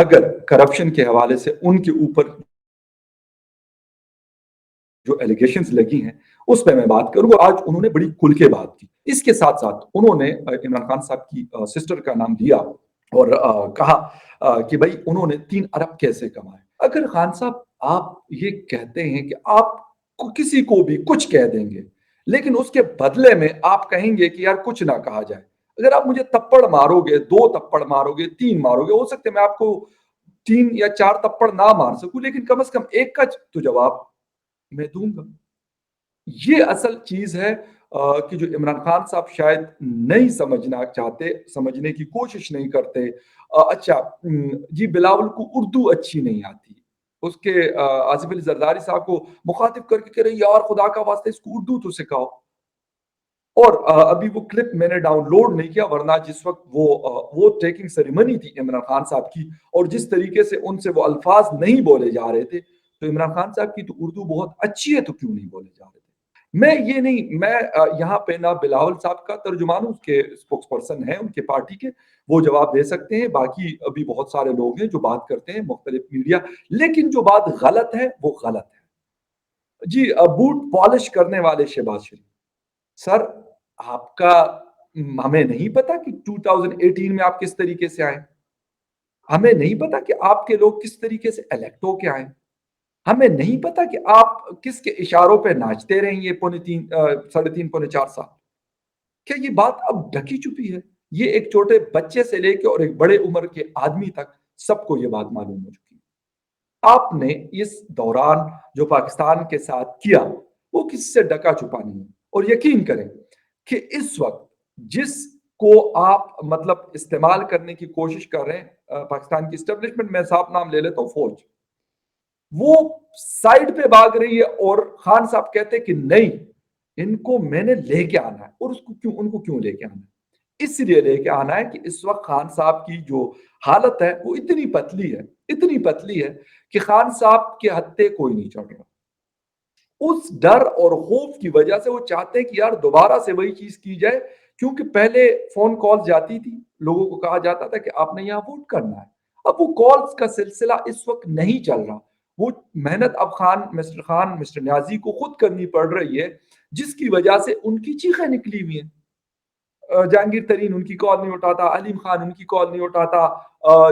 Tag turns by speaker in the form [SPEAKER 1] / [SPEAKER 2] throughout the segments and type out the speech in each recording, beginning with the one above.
[SPEAKER 1] اگر کرپشن کے حوالے سے ان کے اوپر جو ایلیگیشنز لگی ہیں اس پہ میں بات کروں گا. آج انہوں نے بڑی کھل کے بات کی. اس کے ساتھ ساتھ انہوں نے عمران خان صاحب کی سسٹر کا نام دیا اور کہا کہ بھائی انہوں نے 3 ارب کیسے کمائے. اگر خان صاحب آپ یہ کہتے ہیں کہ آپ کو کسی کو بھی کچھ کہہ دیں گے لیکن اس کے بدلے میں آپ کہیں گے کہ یار کچھ نہ کہا جائے. اگر آپ مجھے تپڑ مارو گے، 2 تپڑ مارو گے، 3 مارو گے، ہو سکتا ہے میں آپ کو 3 یا 4 تپڑ نہ مار سکوں لیکن کم از کم ایک کا تو جواب میں دوں گا. یہ اصل چیز ہے کہ جو عمران خان صاحب شاید نہیں سمجھنا چاہتے، سمجھنے کی کوشش نہیں کرتے. اچھا جی بلاول کو اردو اچھی نہیں آتی، اس کے آصف علی زرداری صاحب کو مخاطب کر کے کہہ رہے یار خدا کا واسطہ اس کو اردو تو سکھاؤ. اور ابھی وہ کلپ میں نے ڈاؤن لوڈ نہیں کیا ورنہ جس وقت وہ ٹیکنگ سیریمنی تھی عمران خان صاحب کی اور جس طریقے سے ان سے وہ الفاظ نہیں بولے جا رہے تھے تو عمران خان صاحب کی تو اردو بہت اچھی ہے تو کیوں نہیں بولے جا رہے تھے. میں یہاں پہ نہ بلاول صاحب کا ترجمان ہوں، اس کے اسپوکس پرسن ہیں ان کے پارٹی کے، وہ جواب دے سکتے ہیں. باقی ابھی بہت سارے لوگ ہیں جو بات کرتے ہیں مختلف میڈیا، لیکن جو بات غلط ہے وہ غلط ہے. جی بوٹ پالش کرنے والے شہباز شریف سر، آپ کا ہمیں نہیں پتا کہ 2018 میں آپ کس طریقے سے آئے، ہمیں نہیں پتا کہ آپ کے لوگ کس طریقے سے الیکٹ ہو کے آئے، ہمیں نہیں پتا کہ آپ کس کے اشاروں پہ ناچتے رہیں یہ 3.5 پونے 4 سال. کیا یہ بات اب ڈھکی چھپی ہے؟ یہ ایک چھوٹے بچے سے لے کے اور ایک بڑے عمر کے آدمی تک سب کو یہ بات معلوم ہو چکی ہے. آپ نے اس دوران جو پاکستان کے ساتھ کیا وہ کس سے ڈکا چھپا نہیں ہے. اور یقین کریں کہ اس وقت جس کو آپ مطلب استعمال کرنے کی کوشش کر رہے ہیں پاکستان کی اسٹیبلشمنٹ، میں صاحب نام لے لیتا ہوں فوج، وہ سائڈ پہ بھاگ رہی ہے اور خان صاحب کہتے کہ نہیں ان کو میں نے لے کے آنا ہے. اور ان کو کیوں لے کے آنا ہے؟ اس لیے لے کے آنا ہے کہ اس وقت خان صاحب کی جو حالت ہے وہ اتنی پتلی ہے کہ خان صاحب کے ہتھے کوئی نہیں چڑھ رہا. اس ڈر اور خوف کی وجہ سے وہ چاہتے ہیں کہ یار دوبارہ سے وہی چیز کی جائے، کیونکہ پہلے فون کال جاتی تھی، لوگوں کو کہا جاتا تھا کہ آپ نے یہاں ووٹ کرنا ہے. اب وہ کالز کا سلسلہ اس وقت نہیں چل رہا. وہ محنت اب مسٹر نیازی کو خود کرنی پڑ رہی ہے، جس کی وجہ سے ان کی چیخیں نکلی ہوئی ہیں. جہانگیر ترین ان کی کال نہیں اٹھاتا، علیم خان ان کی کال نہیں اٹھاتا،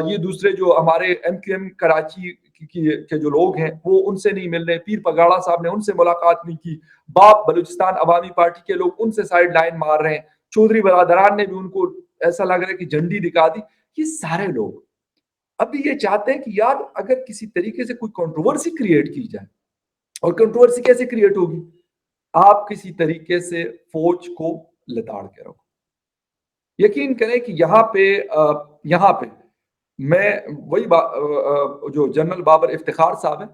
[SPEAKER 1] یہ دوسرے جو ہمارے ایم کیو ایم کراچی کے جو لوگ ہیں وہ ان سے نہیں مل رہے. پیر پگاڑا صاحب نے ان سے ملاقات نہیں کی. باپ بلوچستان عوامی پارٹی کے لوگ ان سے سائیڈ لائن مار رہے ہیں. چودھری برادران نے بھی ان کو ایسا لگ رہا ہے کہ جھنڈی دکھا دی. یہ سارے لوگ ابھی یہ چاہتے ہیں کہ یار اگر کسی طریقے سے کوئی کنٹروورسی کریٹ کی جائے، اور کنٹروورسی کیسے کریٹ ہوگی؟ آپ کسی طریقے سے فوج کو لتاڑ کے رکھو. یقین کریں کہ یہاں پہ میں وہی جو جنرل بابر افتخار صاحب ہیں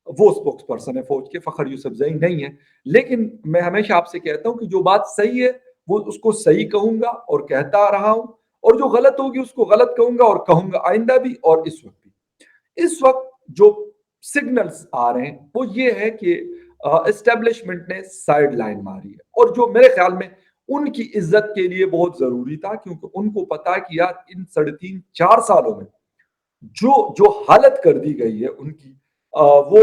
[SPEAKER 1] وہ اسپوکس پرسن ہے فوج کے، فخر یوسف زئی نہیں ہے. لیکن میں ہمیشہ آپ سے کہتا ہوں کہ جو بات صحیح ہے وہ اس کو صحیح کہوں گا اور کہتا رہا ہوں، اور جو غلط ہوگی اس کو غلط کہوں گا اور کہوں گا آئندہ بھی اور اس وقت بھی. اس وقت جو سگنلز آ رہے ہیں وہ یہ ہے کہ اسٹیبلشمنٹ نے سائیڈ لائن ماری ہے، اور جو میرے خیال میں ان کی عزت کے لیے بہت ضروری تھا، کیونکہ ان کو پتا کہ یار ان 3.5-4 سالوں میں جو حالت کر دی گئی ہے ان کی، وہ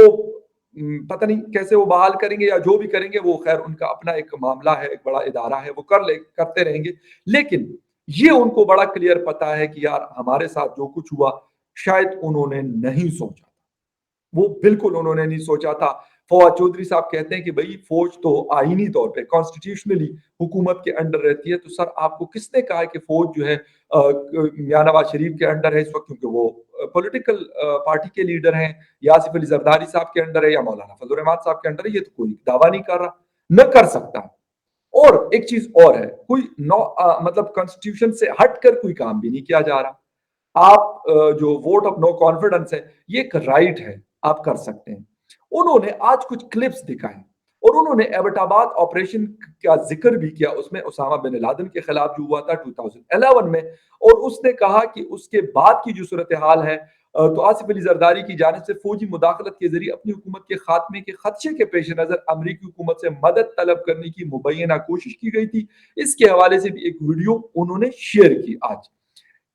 [SPEAKER 1] پتہ نہیں کیسے وہ بحال کریں گے یا جو بھی کریں گے وہ خیر ان کا اپنا ایک معاملہ ہے، ایک بڑا ادارہ ہے، وہ کرتے رہیں گے. لیکن یہ ان کو بڑا کلیئر پتا ہے کہ یار ہمارے ساتھ جو کچھ ہوا شاید انہوں نے نہیں سوچا، وہ بالکل انہوں نے نہیں سوچا تھا. فواد چودھری صاحب کہتے ہیں کہ بھئی فوج تو آئینی طور پہ کانسٹیٹیوشنلی حکومت کے انڈر رہتی ہے، تو سر آپ کو کس نے کہا ہے کہ فوج جو ہے میاں نواز شریف کے انڈر ہے اس وقت، کیونکہ وہ پولیٹیکل پارٹی کے لیڈر ہیں، یا آصف علی زرداری صاحب کے انڈر ہے یا مولانا فضل الرحمان صاحب کے انڈر ہے. یہ تو کوئی دعویٰ نہیں کر رہا، نہ کر سکتا. اور ایک چیز اور ہے، کوئی مطلب کانسٹیٹیوشن سے ہٹ کر کوئی کام بھی نہیں کیا جا رہا. آپ جو ووٹ آف نو کانفیڈنس ہے یہ ایک رائٹ ہے، آپ کر سکتے ہیں. انہوں نے آج کچھ کلپس دکھائے اور انہوں نے ایبٹ آباد آپریشن کا ذکر بھی کیا، اس میں اسامہ بن لادن کے خلاف جو ہوا تھا 2011 میں، اور اس نے کہا کہ اس کے بعد کی جو صورتحال ہے تو آصف علی زرداری کی جانب سے فوجی مداخلت کے ذریعے اپنی حکومت کے خاتمے کے خدشے کے پیش نظر امریکی حکومت سے مدد طلب کرنے کی مبینہ کوشش کی گئی تھی. اس کے حوالے سے بھی ایک ویڈیو انہوں نے شیئر کی. آج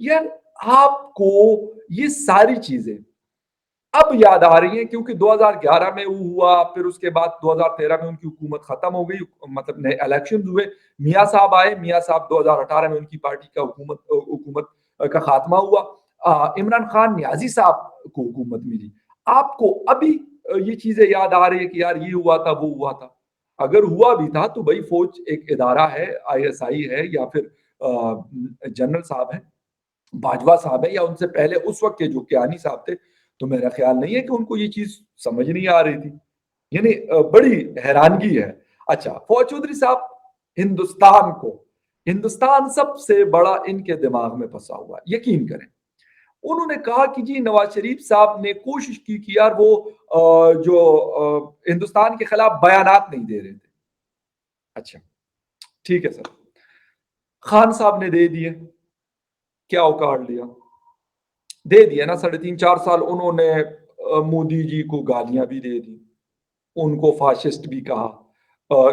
[SPEAKER 1] یار آپ کو یہ ساری چیزیں اب یاد آ رہی ہیں کیونکہ 2011 میں وہ ہوا، پھر اس کے بعد 2013 میں ان کی حکومت ختم ہو گئی، مطلب نئے الیکشن ہوئے، میاں صاحب آئے، میاں صاحب 2018 میں ان کی پارٹی کا حکومت کا خاتمہ ہوا، عمران خان نیازی صاحب کو حکومت ملی۔ آپ کو ابھی یہ چیزیں یاد آ رہی ہے کہ یار یہ ہوا تھا وہ ہوا تھا؟ اگر ہوا بھی تھا تو بھائی فوج ایک ادارہ ہے، آئی ایس آئی ہے یا پھر جنرل صاحب ہے، باجوہ صاحب ہے، یا ان سے پہلے اس وقت کے جو کیانی صاحب تھے، تو میرا خیال نہیں ہے کہ ان کو یہ چیز سمجھ نہیں آ رہی تھی۔ یعنی بڑی حیرانگی ہے۔ اچھا، فواد چودھری صاحب ہندوستان سب سے بڑا ان کے دماغ میں پھنسا ہوا ہے، یقین کریں۔ انہوں نے کہا کہ جی نواز شریف صاحب نے کوشش کی کہ یار وہ جو ہندوستان کے خلاف بیانات نہیں دے رہے تھے۔ اچھا ٹھیک ہے سر، خان صاحب نے دے دیے، کیا اوکاڑ لیا؟ دے دیا نا، 3.5-4 سال انہوں نے مودی جی کو گالیاں بھی دے دی، ان کو فاشسٹ بھی کہا،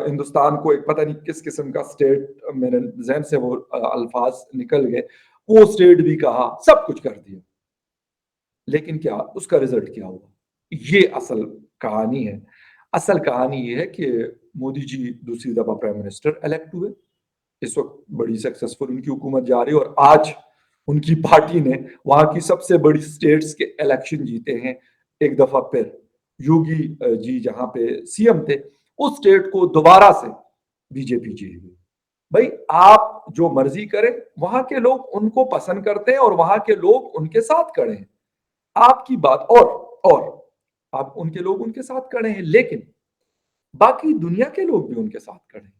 [SPEAKER 1] ہندوستان کو ایک پتہ نہیں کس قسم کا اسٹیٹ، میرے ذہن سے وہ الفاظ نکل گئے، وہ اسٹیٹ بھی کہا، سب کچھ کر دیا۔ لیکن کیا اس کا رزلٹ کیا ہوا؟ یہ اصل کہانی ہے۔ اصل کہانی یہ ہے کہ مودی جی دوسری دفعہ پرائم منسٹر الیکٹ ہوئے، اس وقت بڑی سکسیسفل ان کی حکومت جا رہی ہے، اور آج ان کی پارٹی نے وہاں کی سب سے بڑی سٹیٹس کے الیکشن جیتے ہیں ایک دفعہ پھر۔ یوگی جی جہاں پہ سی ایم تھے اس سٹیٹ کو دوبارہ سے بی جے پی جیت گئی۔ بھائی آپ جو مرضی کریں، وہاں کے لوگ ان کو پسند کرتے ہیں اور وہاں کے لوگ ان کے ساتھ کھڑے ہیں۔ آپ کی بات اور آپ ان کے لوگ ان کے ساتھ کھڑے ہیں، لیکن باقی دنیا کے لوگ بھی ان کے ساتھ کھڑے ہیں۔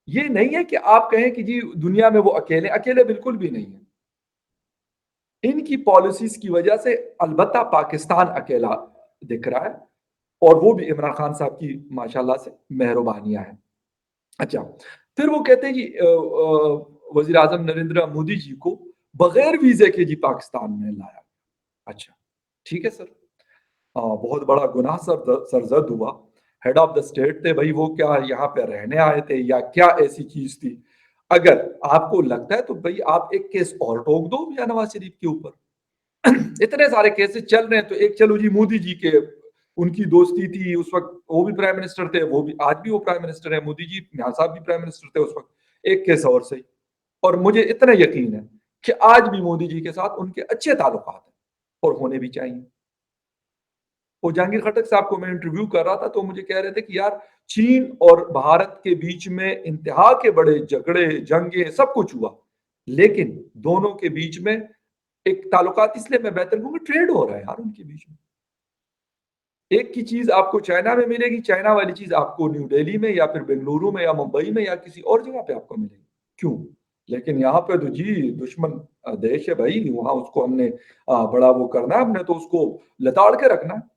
[SPEAKER 1] یہ نہیں ہے کہ آپ کہیں کہ جی دنیا میں وہ اکیلے بالکل بھی نہیں ہیں۔ ان کی پالیسیز کی وجہ سے البتہ پاکستان اکیلا دکھ رہا ہے، اور وہ بھی عمران خان صاحب کی ماشاءاللہ سے مہربانیاں ہیں۔ اچھا، پھر وہ کہتے ہیں جی وزیر اعظم نریندر مودی جی کو بغیر ویزے کے جی پاکستان میں لایا۔ اچھا ٹھیک ہے سر، بہت بڑا گناہ سرزد ہوا، ہیڈ آف دا اسٹیٹ تھے بھائی، وہ کیا یہاں پہ رہنے آئے تھے یا کیا ایسی چیز تھی؟ اگر آپ کو لگتا ہے تو بھائی آپ ایک کیس اور ٹھوک دو یا نواز شریف کے اوپر، اتنے سارے کیسز چل رہے ہیں، تو ایک چلو جی مودی جی کے ان کی دوستی تھی اس وقت، وہ بھی پرائم منسٹر تھے، وہ بھی آج بھی وہ پرائم منسٹر ہیں، مودی جی میاں صاحب بھی پرائم منسٹر تھے اس وقت، ایک کیس اور صحیح۔ اور مجھے اتنا یقین ہے کہ آج بھی مودی جی کے ساتھ ان کے اچھے تعلقات ہیں اور ہونے بھی چاہیے۔ وہ جہانگیر خٹک صاحب کو میں انٹرویو کر رہا تھا تو مجھے کہہ رہے تھے کہ یار چین اور بھارت کے بیچ میں انتہا کے بڑے جھگڑے جنگیں سب کچھ ہوا، لیکن دونوں کے بیچ میں ایک تعلقات اس لیے میں بہتر کیونکہ ٹریڈ ہو رہا ہے یار ان کے بیچ میں۔ ایک کی چیز آپ کو چائنا میں ملے گی، چائنا والی چیز آپ کو نیو دہلی میں یا پھر بنگلورو میں یا ممبئی میں یا کسی اور جگہ پہ آپ کو ملے گی، کیوں؟ لیکن یہاں پہ تو جی دشمن دیش ہے بھائی، وہاں اس کو ہم نے بڑا وہ کرنا ہے، ہم نے تو اس کو لتاڑ کے رکھنا ہے۔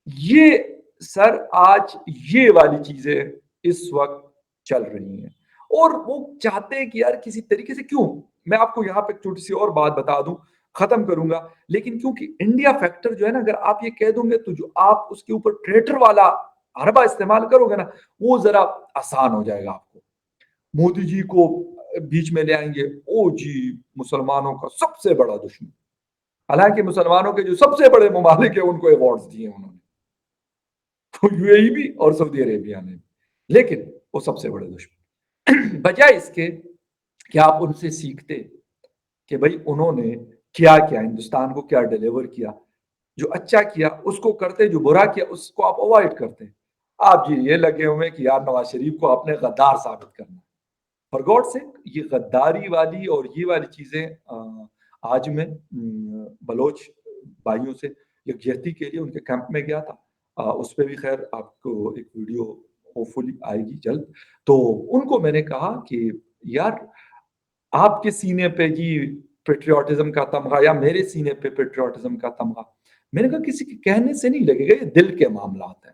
[SPEAKER 1] یہ سر آج یہ والی چیزیں اس وقت چل رہی ہیں، اور وہ چاہتے ہیں کہ یار کسی طریقے سے، کیوں؟ میں آپ کو یہاں پہ چھوٹی سی اور بات بتا دوں، ختم کروں گا، لیکن کیونکہ انڈیا فیکٹر جو ہے نا، اگر آپ یہ کہہ دوں گے تو جو آپ اس کے اوپر ٹریٹر والا حربہ استعمال کرو گے نا، وہ ذرا آسان ہو جائے گا آپ کو۔ مودی جی کو بیچ میں لے آئیں گے، او جی مسلمانوں کا سب سے بڑا دشمن، حالانکہ مسلمانوں کے جو سب سے بڑے ممالک ہیں ان کو ایوارڈز دیے انہوں نے، یو اے ای بھی اور سعودی عربیہ نے، لیکن وہ سب سے بڑے دشمن۔ بجائے اس کے کہ آپ ان سے سیکھتے کہ بھائی انہوں نے کیا کیا، ہندوستان کو کیا ڈیلیور کیا، جو اچھا کیا اس کو کرتے، جو برا کیا اس کو آپ اوائڈ کرتے، آپ جی یہ لگے ہوئے کہ یار نواز شریف کو آپ نے غدار ثابت کرنا۔ فار گاڈ سے یہ غداری والی اور یہ والی چیزیں آج میں بلوچ بھائیوں سے یکجہتی کے لیے ان کے کیمپ میں گیا تھا، اس پہ بھی خیر آپ کو ایک ویڈیو ہوپ فلی آئے گی جلد، تو ان کو میں نے کہا کہ یار آپ کے سینے پہ جی پیٹریوٹزم کا تمغہ یا میرے سینے پہ پیٹریوٹزم کا تمغہ، میں نے کہا کسی کے کہنے سے نہیں لگے گا، یہ دل کے معاملات ہیں۔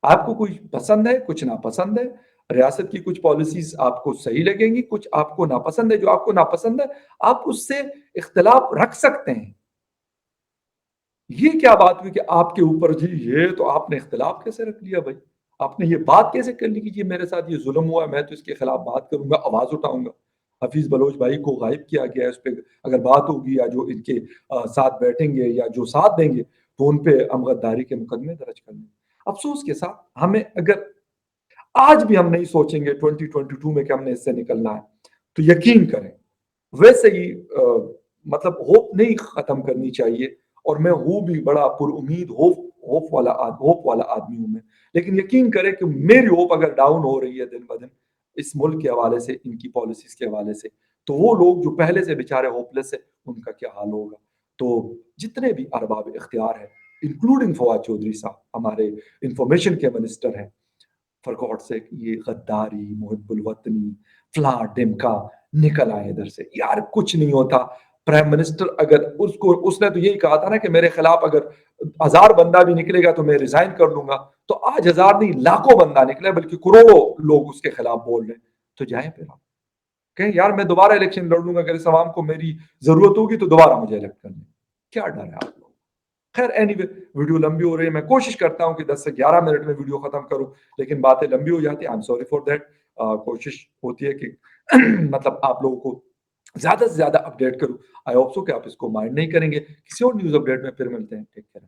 [SPEAKER 1] آپ کو کچھ پسند ہے، کچھ ناپسند ہے، ریاست کی کچھ پالیسیز آپ کو صحیح لگیں گی، کچھ آپ کو ناپسند ہے، جو آپ کو ناپسند ہے آپ اس سے اختلاف رکھ سکتے ہیں۔ یہ کیا بات ہوئی کہ آپ کے اوپر جی یہ تو آپ نے اختلاف کیسے رکھ لیا بھائی، آپ نے یہ بات کیسے کر لی کہ جی میرے ساتھ یہ ظلم ہوا ہے، میں تو اس کے خلاف بات کروں گا، آواز اٹھاؤں گا۔ حفیظ بلوچ بھائی کو غائب کیا گیا ہے، اس پہ اگر بات ہوگی یا جو ان کے ساتھ بیٹھیں گے یا جو ساتھ دیں گے تو ان پہ ہم غداری کے مقدمے درج کر لیں. افسوس کے ساتھ ہمیں اگر آج بھی ہم نہیں سوچیں گے 2022 میں کہ ہم نے اس سے نکلنا ہے تو یقین کریں ویسے ہی مطلب ہوپ نہیں ختم کرنی چاہیے. اور میں ہوں بھی بڑا پر امید ہوپ والا آدمی ہوں میں، لیکن یقین کریں کہ میری ہوپ اگر ڈاؤن ہو رہی ہے دن بدن اس ملک کے حوالے سے، ان کی پالیسیز کے حوالے سے، تو وہ لوگ جو پہلے سے بیچارے ہوپ لیس ہے ان کا کیا حال ہوگا. تو جتنے بھی ارباب اختیار ہیں انکلوڈنگ فواد چودھری صاحب ہمارے انفارمیشن کے منسٹر ہیں، فار گاڈ سیک یہ غداری، محب الوطنی، فلاں ڈمکا نکل آئے ادھر سے. یار کچھ نہیں ہوتا. پرائم منسٹر اگر اس نے تو یہی کہا تھا نا کہ میرے خلاف اگر 1000 بندہ بھی نکلے گا تو میں ریزائن کر لوں گا. تو آج 1000 نہیں لاکھوں بندہ نکلے بلکہ کروڑوں لوگ اس کے خلاف بول رہے ہیں. تو جائیں پھر آپ کہیں یار میں دوبارہ الیکشن لڑ لوں گا، اگر اس عوام کو میری ضرورت ہوگی تو دوبارہ مجھے الیکٹ کر لیں. کیا ڈر ہے آپ لوگ. خیر اینی وے ویڈیو لمبی ہو رہی ہے، میں کوشش کرتا ہوں کہ 10 سے 11 منٹ میں ویڈیو ختم کروں، لیکن باتیں لمبی ہو جاتی ہیں. I am sorry for that. کوشش ہوتی ہے کہ مطلب آپ لوگوں کو زیادہ سے زیادہ اپڈیٹ کروں. آئی ہوپ سو کہ آپ اس کو مائنڈ نہیں کریں گے. کسی اور نیوز اپڈیٹ میں پھر ملتے ہیں. Take care.